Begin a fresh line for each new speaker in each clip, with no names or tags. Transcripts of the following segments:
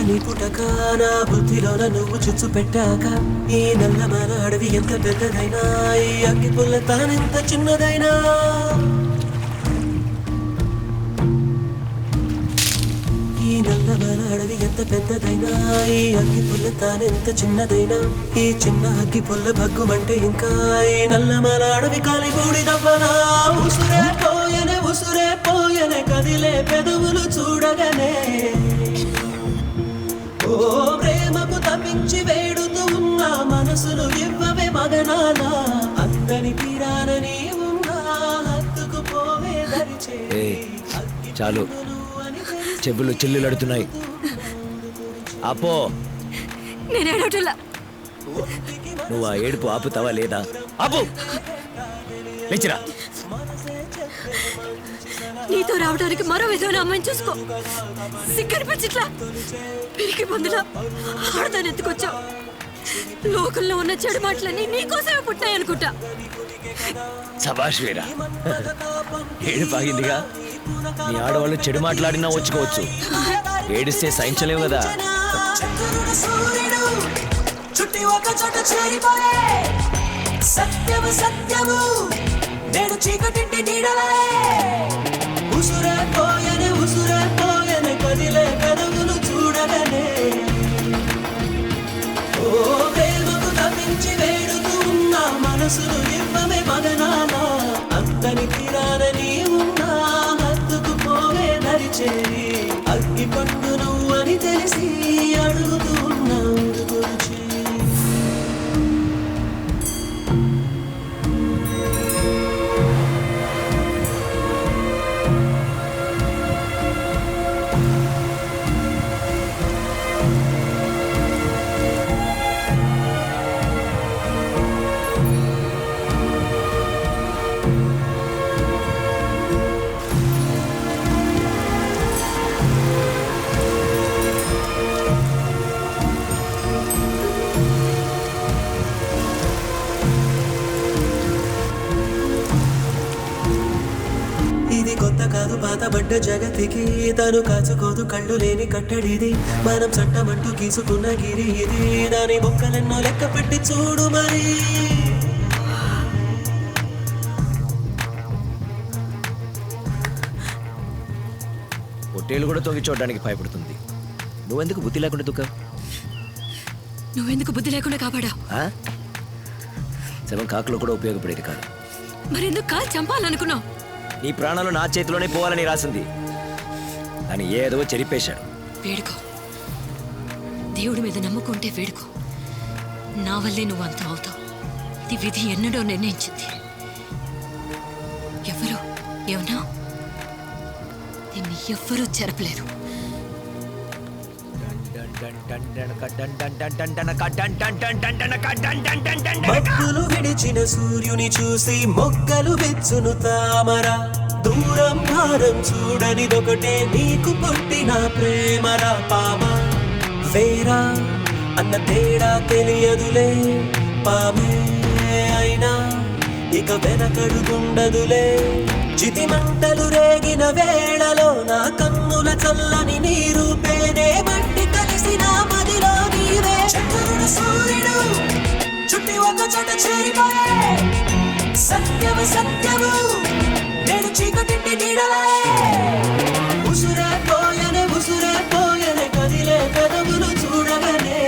నీ పుటక నా బుద్ధిలోన నువ్వు చుచ్చు పెట్టాక ఈ నల్లమల అడవి ఎంత పెద్దదైనా ఈ అగ్గి పుల్ల తానెంత చిన్నదైనా ఈ నల్లమల అడవి ఎంత పెద్దదైనా ఈ అగ్గి పుల్ల తానెంత చిన్నదైనా ఈ చిన్న అగ్గి పుల్ల భగ్గుమంటే ఇంకా ఈ నల్లమల అడవి కాలి బూడిదవ్వనా ఉసురే పోయనే కదిలే పెదవులు చూడగానే ఓ ప్రేమకు తప్పించి వేడుతూ ఉన్న మనసులు ఇవ్వవే మగనాల అందని తీరానని ఉన్నా హత్తుకు పోవే దరిచే
చాలు చెవులు చిల్లులడుతున్నాయి ఆపో నువ్వు ఆ ఏడుపు ఆపుతావా లేదా ఆపు లేచిరా
నీతో రావడానికి మరో విధమైన అమ్మాయిని చూసుకో సిగ్గనిపించట్లా పిరికి పొందులా ఆడదాన్ని ఎత్తుకొచ్చావు లోకల్లో ఉన్న చెడు మాటలన్నీ నీకోసమే పుట్టాయి అనుకుంటా
సభాష్ వీరా ఏడుపు ఆగిందిగా నీ ఆడవాళ్ళు చెడు మాట్లాడినా వచ్చుకోవచ్చు ఏడిస్తే సహించలేవు కదా
సత్యము సత్యము నేను చీకటింటి నీడలే ఉసురే పోయనే కదిలే కదవులు చూడగనే ఓ ప్రేమకు తప్పించి వేడుతూ ఉన్న మనసులు ఇవ్వమే మగనాల అంతని తీరానని ఉన్నా హత్తుకు పోవే దరిచేరి అగ్గి పండు నువ్వు అని తెలిసి అడుగుతూ ఉన్నా గురించి కొత్త కాదు పాతబడ్డ జగతికి తను కాచుకోదు కళ్ళు లేని కట్టడిది మనం చట్టమంటూ గీసుకున్న గిరి ఇది దాని మొక్కలెన్నో లెక్క పెట్టి చూడు మరి
పొట్టేలు కూడా తొంగి చూడడానికి భయపడుతుంది నువ్వెందుకు బుద్ధి లేకుండా దుఃఖం
నువ్వెందుకు బుద్ధి లేకుండా కాపాడా
శవం కాకులో కూడా ఉపయోగపడేది కాదు
మరెందుకు కాల్ చంపాలనుకున్నావు
నీ ప్రాణాలు నా చేతిలోనే పోవాలని రాసింది అని ఏదో చెరిపేశాడు
వేడుకో దేవుడి మీద నమ్ముకుంటే వేడుకో నా వల్లే నువ్వు అంత అవుతావు ఇది విధి ఎన్నడో నిర్ణయించింది ఎవరు ఏమన్నా దీన్ని ఎవ్వరూ చెరపలేరు
మబ్బులు విడిచిన సూర్యుని చూసి మొక్కలు వెచ్చును తామర దూరం భారం చూడనిదొకటే నీకు పుట్టిన ప్రేమరా పామ వేరా అన్న తేడా తెలియదులే పామే అయినా ఇక వెనకడుగుండదులే చితి మంటలు రేగిన వేళలో నా కన్నుల చల్లని నీరు పేనే మట్టి కలిసిన మదిలో నీవే చంద్రుడు సూర్యుడు చుట్టి ఒక చోట చేరిపోయే సత్యము సత్యము నేను చీకటింటి నీడలే ఉసురే పోయనే కదిలే కదవులు చూడగనే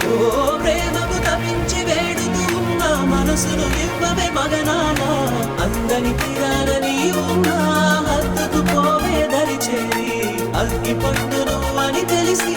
ఓ ప్రేమకు తప్పించి వేడుతూ ఉన్న మనసులు ఇవ్వవే మగనాల అందని తీరాలని ఉన్నా హత్తుకు పోవే దరిచేరి అగ్గి పండు నువ్వు అని తెలిసి